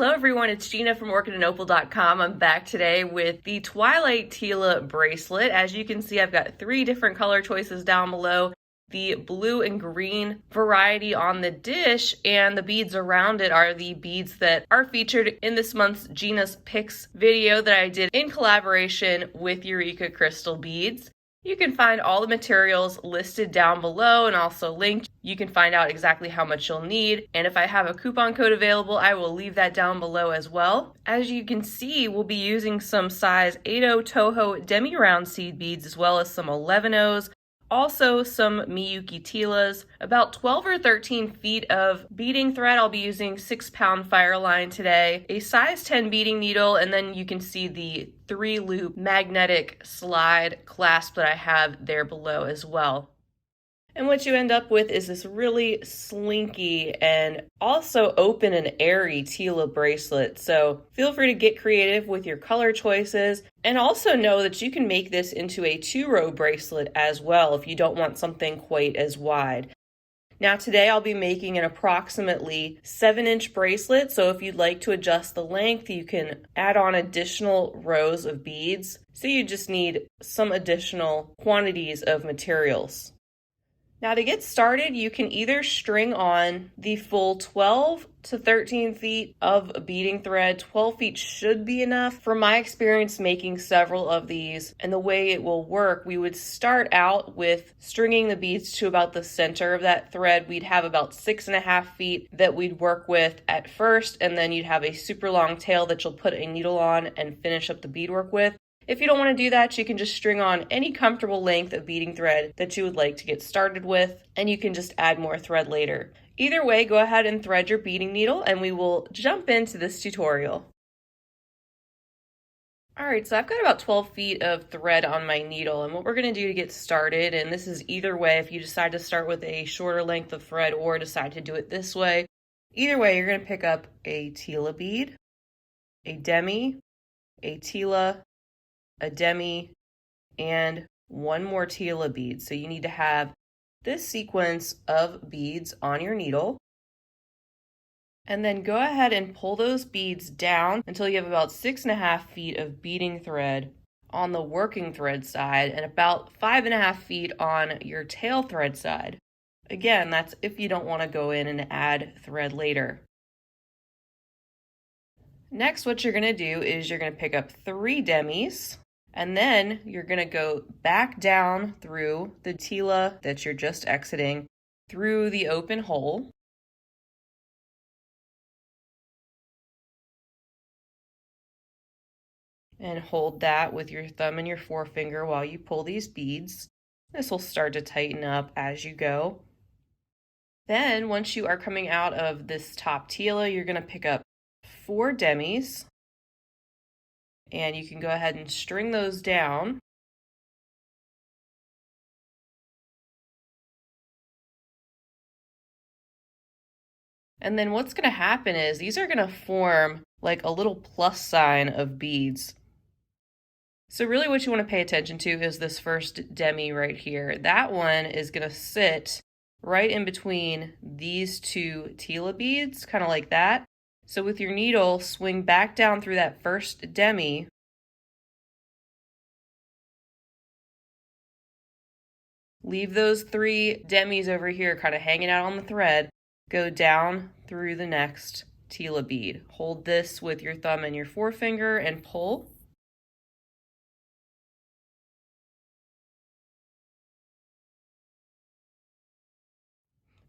Hello everyone, it's Gina from OrchidandOpal.com. I'm back today with the Twilight Tila bracelet. As you can see, I've got 3 different color choices down below. The blue and green variety on the dish, and the beads around it are the beads that are featured in this month's Gina's Picks video that I did in collaboration with Eureka Crystal Beads. You can find all the materials listed down below and also linked. You can find out exactly how much you'll need, and if I have a coupon code available, I will leave that down below as well. As you can see, we'll be using some size 8/0 Toho Demi round seed beads as well as some 11/0s. Also some Miyuki Tilas, about 12 or 13 feet of beading thread. I'll be using 6-pound FireLine today, a size 10 beading needle, and then you can see the 3-loop magnetic slide clasp that I have there below as well. And what you end up with is this really slinky and also open and airy Tila bracelet. So feel free to get creative with your color choices, and also know that you can make this into a 2-row bracelet as well if you don't want something quite as wide. Now today I'll be making an approximately 7-inch bracelet, so if you'd like to adjust the length, you can add on additional rows of beads. So you just need some additional quantities of materials. Now to get started, you can either string on the full 12 to 13 feet of beading thread. 12 feet should be enough. From my experience making several of these and the way it will work, we would start out with stringing the beads to about the center of that thread. We'd have about 6.5 feet that we'd work with at first, and then you'd have a super long tail that you'll put a needle on and finish up the beadwork with. If you don't want to do that, you can just string on any comfortable length of beading thread that you would like to get started with, and you can just add more thread later. Either way, go ahead and thread your beading needle, and we will jump into this tutorial. Alright, so I've got about 12 feet of thread on my needle, and what we're going to do to get started, and this is either way if you decide to start with a shorter length of thread or decide to do it this way. Either way, you're going to pick up a Tila bead, a Demi, a Tila, a Demi, and one more Tila bead. So you need to have this sequence of beads on your needle. And then go ahead and pull those beads down until you have about 6.5 feet of beading thread on the working thread side and about 5.5 feet on your tail thread side. Again, that's if you don't want to go in and add thread later. Next, what you're going to do is you're going to pick up 3 Demis. And then you're going to go back down through the Tila that you're just exiting through the open hole. And hold that with your thumb and your forefinger while you pull these beads. This will start to tighten up as you go. Then once you are coming out of this top Tila, you're going to pick up 4 Demis. And you can go ahead and string those down. And then what's going to happen is these are going to form like a little plus sign of beads. So really what you want to pay attention to is this first Demi right here. That one is going to sit right in between these 2 Tila beads, kind of like that. So with your needle, swing back down through that first Demi. Leave those 3 Demis over here kind of hanging out on the thread. Go down through the next Tila bead. Hold this with your thumb and your forefinger and pull.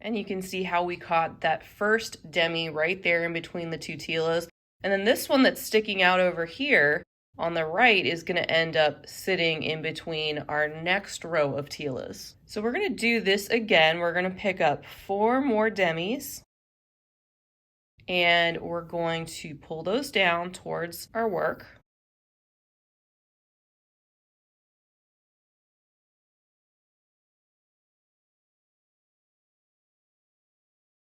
And you can see how we caught that first Demi right there in between the 2 Tilas. And then this one that's sticking out over here on the right is going to end up sitting in between our next row of Tilas. So we're going to do this again. We're going to pick up 4 more Demis. And we're going to pull those down towards our work.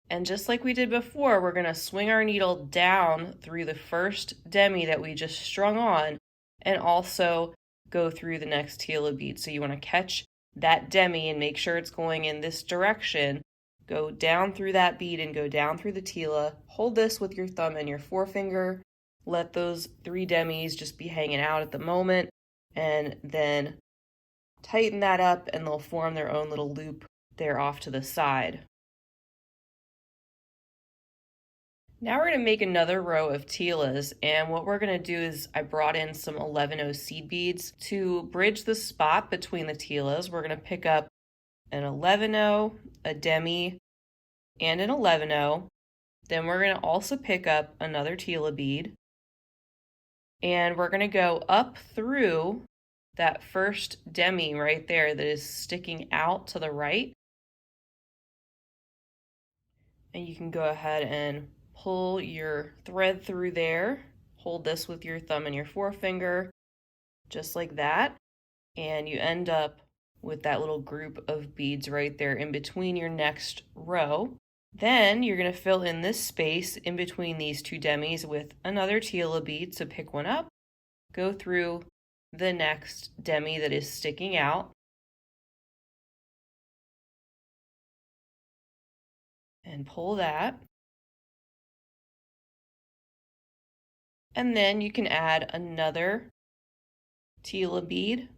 And just like we did before, we're going to swing our needle down through the first Demi that we just strung on and also go through the next Tila bead. So you want to catch that Demi and make sure it's going in this direction go down through that bead and go down through the Tila. Hold this with your thumb and your forefinger. Let those 3 demis just be hanging out at the moment, and then tighten that up and they'll form their own little loop there off to the side. Now we're going to make another row of Tilas, and what we're going to do is I brought in some 11-0 seed beads to bridge the spot between the Tilas. We're going to pick up an 11-0, a Demi, and an 11-0. Then we're going to also pick up another Tila bead, and we're going to go up through that first Demi right there that is sticking out to the right. And you can go ahead and pull your thread through there. Hold this with your thumb and your forefinger, just like that. And you end up with that little group of beads right there in between your next row. Then you're going to fill in this space in between these 2 demis with another Tila bead. So pick one up, go through the next Demi that is sticking out, and pull that. And then you can add another Tila bead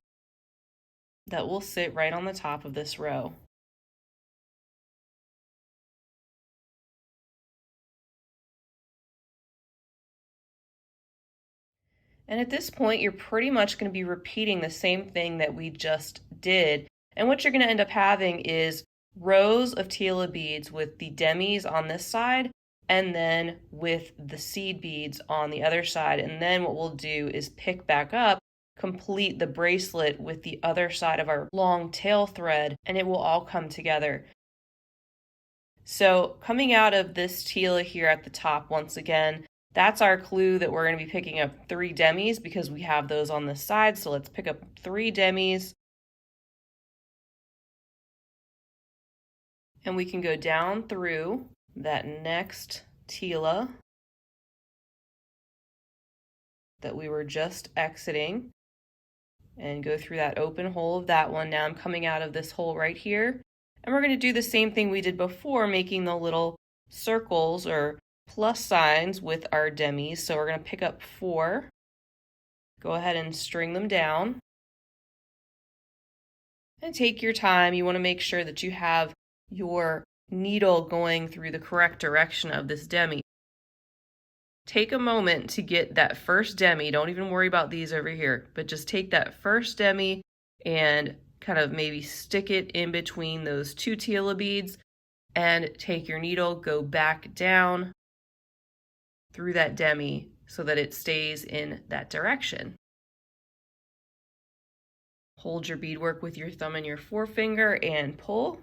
that will sit right on the top of this row. And at this point, you're pretty much going to be repeating the same thing that we just did. And what you're going to end up having is rows of Tila beads with the demis on this side, and then with the seed beads on the other side. And then what we'll do is pick back up, complete the bracelet with the other side of our long tail thread, and it will all come together. So coming out of this Tila here at the top, once again, that's our clue that we're going to be picking up 3 demis because we have those on the side. So let's pick up 3 demis. And we can go down through that next Tila that we were just exiting and go through that open hole of that one. Now I'm coming out of this hole right here, and we're going to do the same thing we did before, making the little circles or plus signs with our demis. So we're going to pick up 4, go ahead and string them down, and take your time. You want to make sure that you have your needle going through the correct direction of this Demi. Take a moment to get that first Demi. Don't even worry about these over here, but just take that first Demi and kind of maybe stick it in between those 2 Tila beads, and take your needle, go back down through that Demi so that it stays in that direction. Hold your beadwork with your thumb and your forefinger and pull.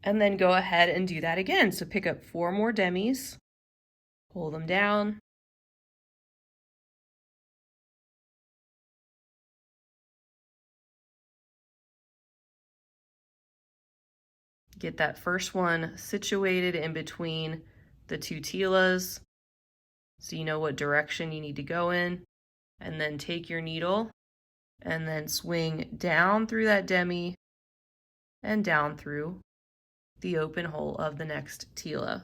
And then go ahead and do that again. So pick up 4 more demis, pull them down, get that first one situated in between the 2 Tilas so you know what direction you need to go in, and then take your needle and then swing down through that Demi and down through the open hole of the next Tila.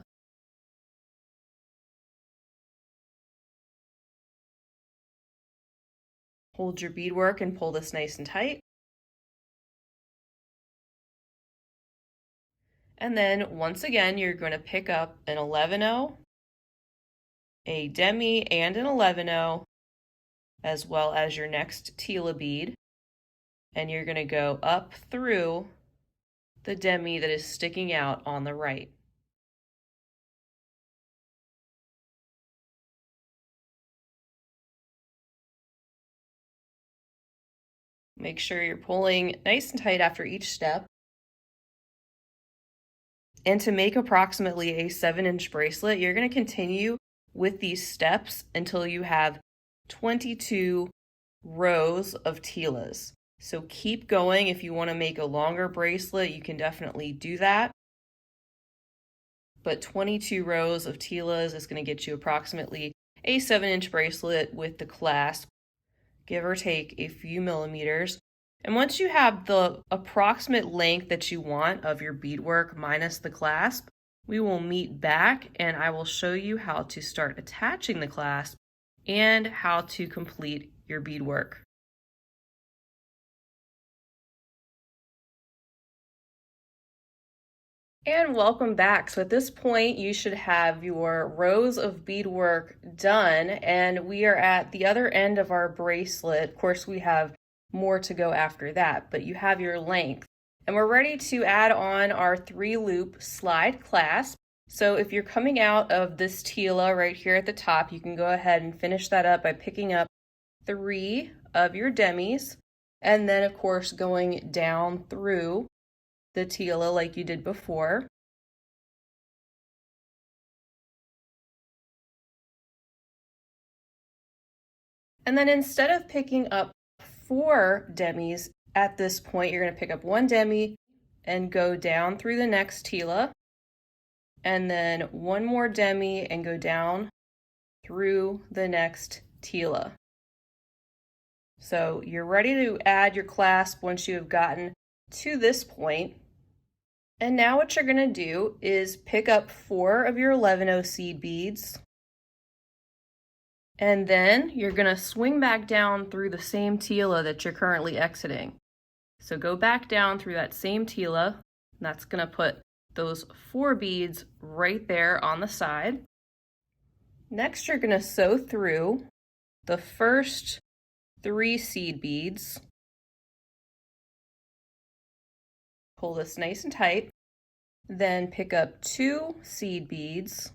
Hold your beadwork and pull this nice and tight. And then once again, you're going to pick up an 11-0, a Demi and an 11-0, as well as your next Tila bead. And you're going to go up through the Demi that is sticking out on the right. Make sure you're pulling nice and tight after each step. And to make approximately a 7-inch bracelet, you're going to continue with these steps until you have 22 rows of Tilas. So keep going. If you want to make a longer bracelet, you can definitely do that. But 22 rows of Tilas is going to get you approximately a 7-inch bracelet with the clasp, give or take a few millimeters. And once you have the approximate length that you want of your beadwork minus the clasp, we will meet back and I will show you how to start attaching the clasp and how to complete your beadwork. And welcome back. So at this point, you should have your rows of beadwork done, and we are at the other end of our bracelet. Of course, we have more to go after that, but you have your length. And we're ready to add on our 3-loop slide clasp. So if you're coming out of this Tila right here at the top, you can go ahead and finish that up by picking up 3 of your Demis, and then of course going down through the Tila like you did before. And then instead of picking up 4 Demis at this point, you're going to pick up 1 Demi and go down through the next Tila, and then 1 more Demi and go down through the next Tila. So you're ready to add your clasp once you have gotten to this point. And now what you're going to do is pick up 4 of your 11-0 seed beads. And then you're going to swing back down through the same Tila that you're currently exiting. So go back down through that same Tila, and that's going to put those 4 beads right there on the side. Next, you're going to sew through the first 3 seed beads. Pull this nice and tight. Then pick up 2 seed beads.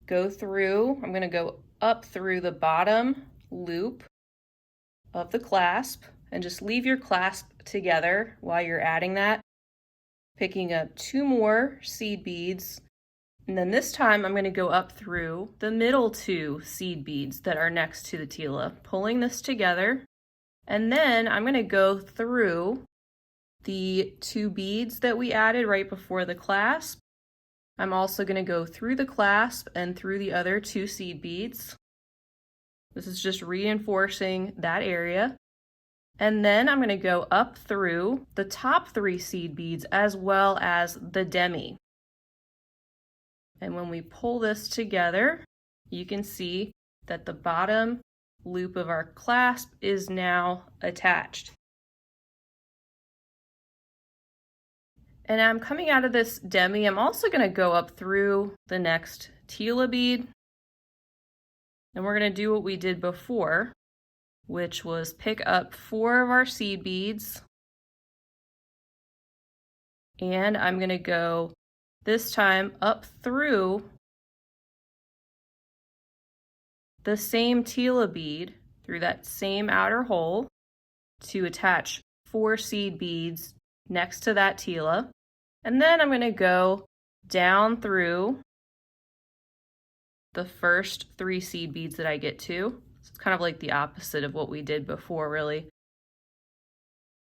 Go through, I'm going to go up through the bottom loop of the clasp and just leave your clasp together while you're adding that. Picking up 2 more seed beads, and then this time I'm going to go up through the middle 2 seed beads that are next to the Tila, pulling this together, and then I'm going to go through the 2 beads that we added right before the clasp. I'm also going to go through the clasp and through the other 2 seed beads. This is just reinforcing that area. And then I'm going to go up through the top 3 seed beads as well as the Demi. And when we pull this together, you can see that the bottom loop of our clasp is now attached. And I'm coming out of this Demi, I'm also going to go up through the next Tila bead. And we're going to do what we did before, which was pick up 4 of our seed beads. And I'm going to go this time up through the same Tila bead, through that same outer hole, to attach 4 seed beads next to that Tila. And then I'm going to go down through the first 3 seed beads that I get to. So it's kind of like the opposite of what we did before, really.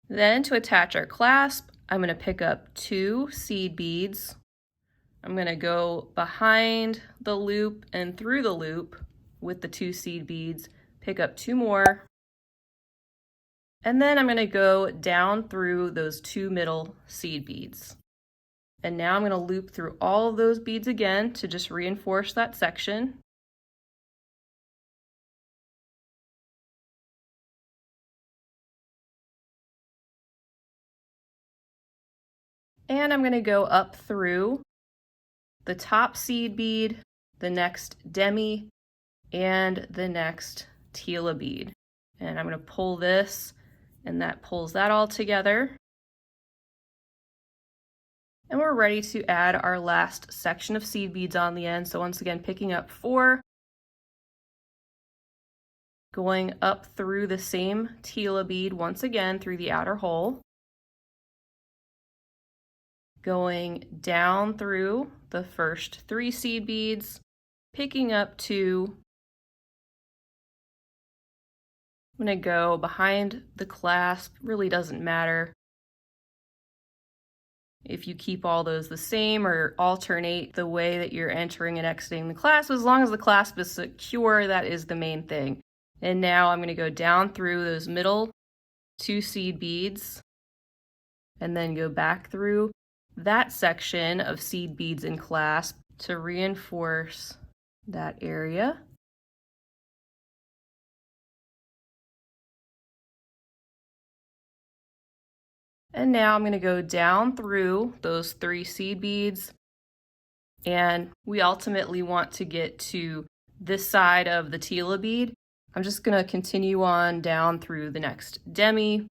Then to attach our clasp, I'm going to pick up 2 seed beads. I'm going to go behind the loop and through the loop with the 2 seed beads, pick up 2 more. And then I'm going to go down through those 2 middle seed beads. And now I'm going to loop through all of those beads again to just reinforce that section. And I'm going to go up through the top seed bead, the next Demi, and the next Tila bead. And I'm going to pull this, and that pulls that all together. And we're ready to add our last section of seed beads on the end. So once again, picking up 4, going up through the same Tila bead once again through the outer hole, going down through the first 3 seed beads, picking up 2. I'm going to go behind the clasp, really doesn't matter if you keep all those the same or alternate the way that you're entering and exiting the clasp. As long as the clasp is secure, that is the main thing. And now I'm going to go down through those middle 2 seed beads and then go back through that section of seed beads and clasp to reinforce that area. And now I'm going to go down through those 3 seed beads, and we ultimately want to get to this side of the Tila bead. I'm just going to continue on down through the next Demi.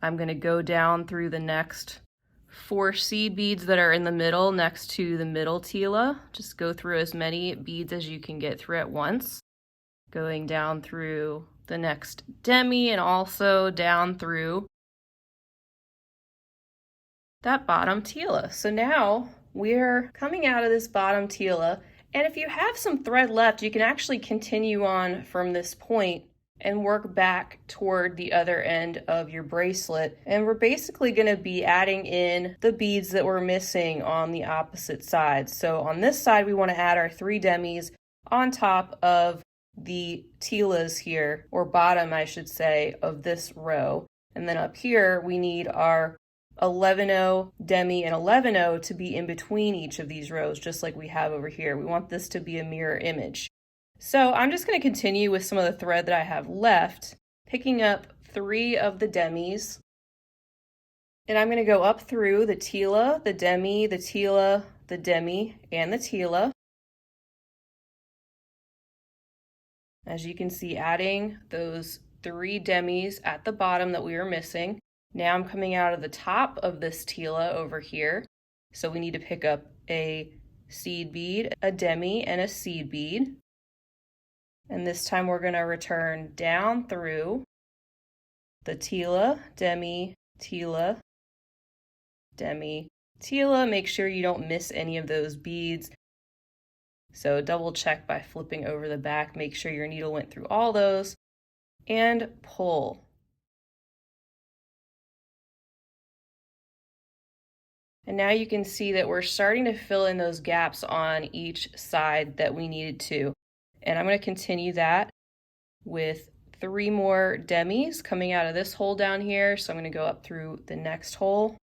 I'm going to go down through the next 4 seed beads that are in the middle next to the middle Tila. Just go through as many beads as you can get through at once. Going down through the next Demi and also down through that bottom Tila. So now we're coming out of this bottom Tila, and if you have some thread left, you can actually continue on from this point and work back toward the other end of your bracelet. And we're basically going to be adding in the beads that we're missing on the opposite side. So on this side, we want to add our 3 demis on top of the Tilas here, or bottom, I should say, of this row. And then up here, we need our 11-0, Demi, and 11-0 to be in between each of these rows, just like we have over here. We want this to be a mirror image. So I'm just going to continue with some of the thread that I have left, picking up 3 of the Demis. And I'm going to go up through the Tila, the Demi, the Tila, the Demi, and the Tila. As you can see, adding those 3 Demis at the bottom that we were missing. Now I'm coming out of the top of this Tila over here. So we need to pick up a seed bead, a Demi, and a seed bead. And this time we're going to return down through the Tila, Demi, Tila, Demi, Tila. Make sure you don't miss any of those beads. So double check by flipping over the back, make sure your needle went through all those, and pull. And now you can see that we're starting to fill in those gaps on each side that we needed to. And I'm going to continue that with 3 more Demis coming out of this hole down here. So I'm going to go up through the next hole,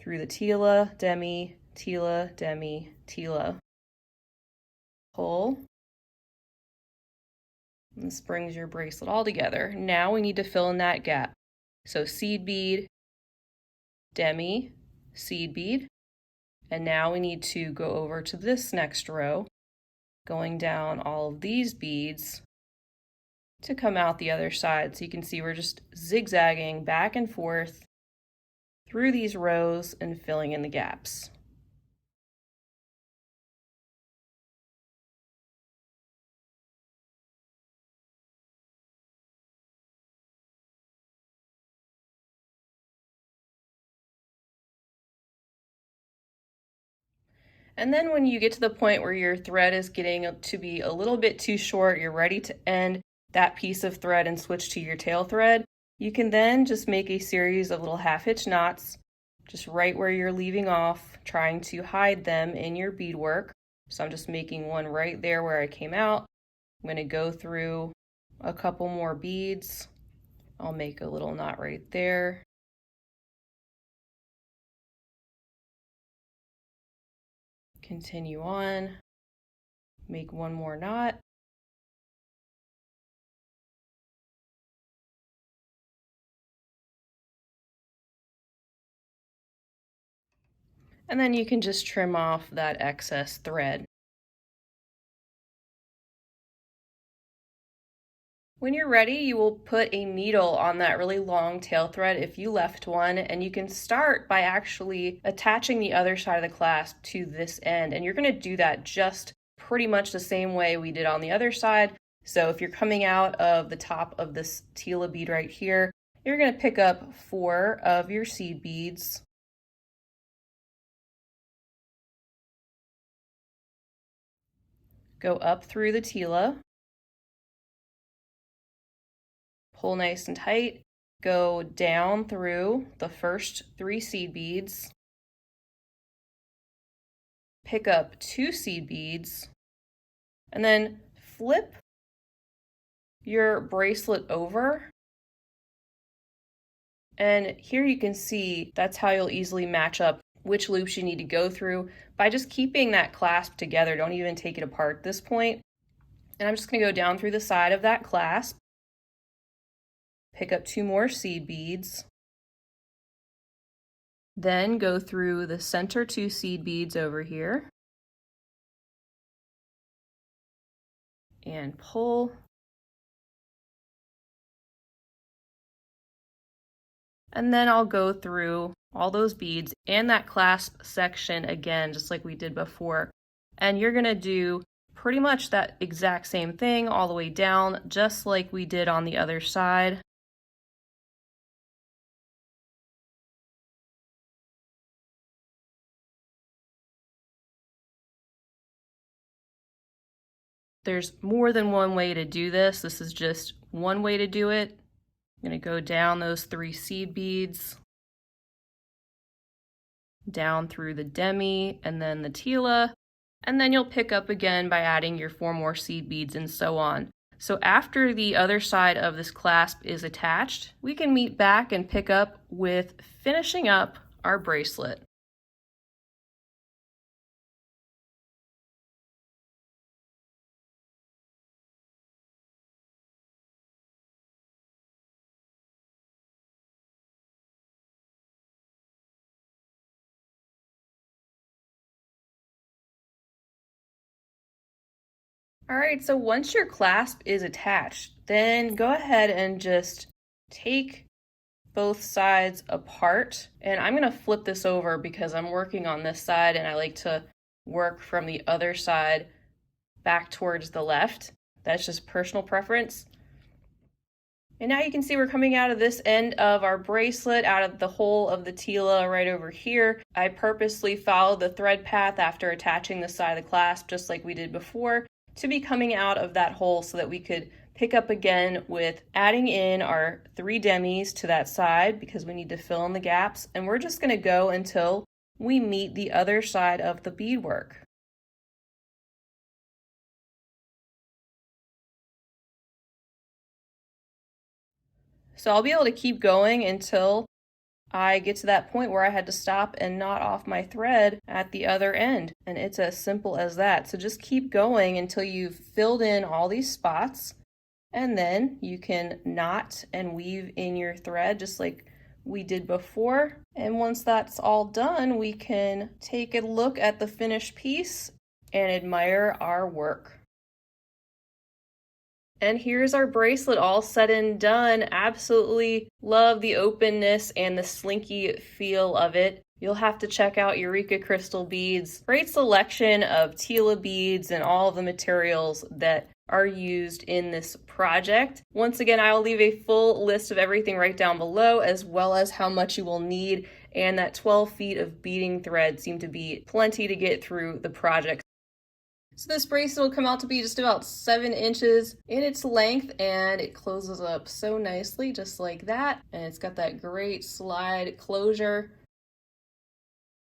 through the Tila, Demi, Tila, Demi, Tila. Pull. And this brings your bracelet all together. Now we need to fill in that gap. So seed bead, Demi, seed bead, and now we need to go over to this next row, going down all of these beads to come out the other side. So you can see we're just zigzagging back and forth through these rows and filling in the gaps. And then when you get to the point where your thread is getting to be a little bit too short, you're ready to end that piece of thread and switch to your tail thread, you can then just make a series of little half-hitch knots, just right where you're leaving off, trying to hide them in your beadwork. So I'm just making one right there where I came out. I'm going to go through a couple more beads. I'll make a little knot right there. Continue on, make one more knot. And then you can just trim off that excess thread. When you're ready, you will put a needle on that really long tail thread if you left one, and you can start by actually attaching the other side of the clasp to this end. And you're going to do that just pretty much the same way we did on the other side. So if you're coming out of the top of this Tila bead right here, you're going to pick up 4 of your seed beads. Go up through the Tila. Pull nice and tight, go down through the first 3 seed beads, pick up 2 seed beads, and then flip your bracelet over. And here you can see that's how you'll easily match up which loops you need to go through by just keeping that clasp together. Don't even take it apart at this point. And I'm just going to go down through the side of that clasp, pick up 2 more seed beads, then go through the center 2 seed beads over here and pull. And then I'll go through all those beads and that clasp section again, just like we did before. And you're gonna do pretty much that exact same thing all the way down, just like we did on the other side. There's more than one way to do this. This is just one way to do it. I'm gonna go down those 3 seed beads, down through the Demi and then the Tila, and then you'll pick up again by adding your 4 more seed beads and so on. So after the other side of this clasp is attached, we can meet back and pick up with finishing up our bracelet. All right, so once your clasp is attached, then go ahead and just take both sides apart. And I'm gonna flip this over because I'm working on this side and I like to work from the other side back towards the left. That's just personal preference. And now you can see we're coming out of this end of our bracelet, out of the hole of the Tila right over here. I purposely followed the thread path after attaching the side of the clasp, just like we did before, to be coming out of that hole so that we could pick up again with adding in our 3 demis to that side because we need to fill in the gaps. And we're just gonna go until we meet the other side of the beadwork. So I'll be able to keep going until I get to that point where I had to stop and knot off my thread at the other end. And it's as simple as that. So just keep going until you've filled in all these spots, and then you can knot and weave in your thread just like we did before. And once that's all done, we can take a look at the finished piece and admire our work. And here's our bracelet all said and done. Absolutely love the openness and the slinky feel of it. You'll have to check out Eureka Crystal Beads. Great selection of Tila beads and all of the materials that are used in this project. Once again, I will leave a full list of everything right down below, as well as how much you will need. And that 12 feet of beading thread seemed to be plenty to get through the project. So this bracelet will come out to be just about 7 inches in its length, and it closes up so nicely just like that. And it's got that great slide closure.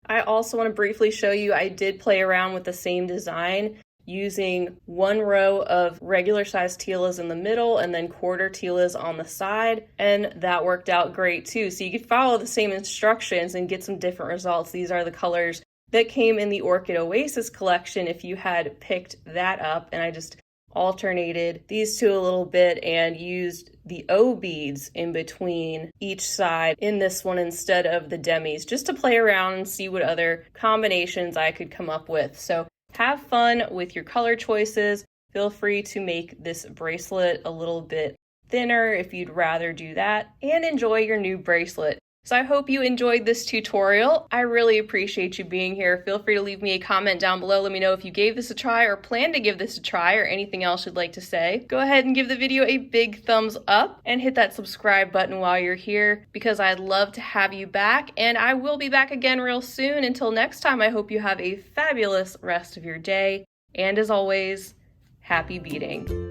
I also want to briefly show you, I did play around with the same design using 1 row of regular size Tilas in the middle and then quarter Tilas on the side, and that worked out great too. So you could follow the same instructions and get some different results. These are the colors that came in the Orchid Oasis collection if you had picked that up, and I just alternated these two a little bit and used the O beads in between each side in this one instead of the demis, just to play around and see what other combinations I could come up with. So have fun with your color choices. Feel free to make this bracelet a little bit thinner if you'd rather do that, and enjoy your new bracelet. So I hope you enjoyed this tutorial. I really appreciate you being here. Feel free to leave me a comment down below. Let me know if you gave this a try or plan to give this a try, or anything else you'd like to say. Go ahead and give the video a big thumbs up and hit that subscribe button while you're here, because I'd love to have you back, and I will be back again real soon. Until next time, I hope you have a fabulous rest of your day, and as always, happy beading.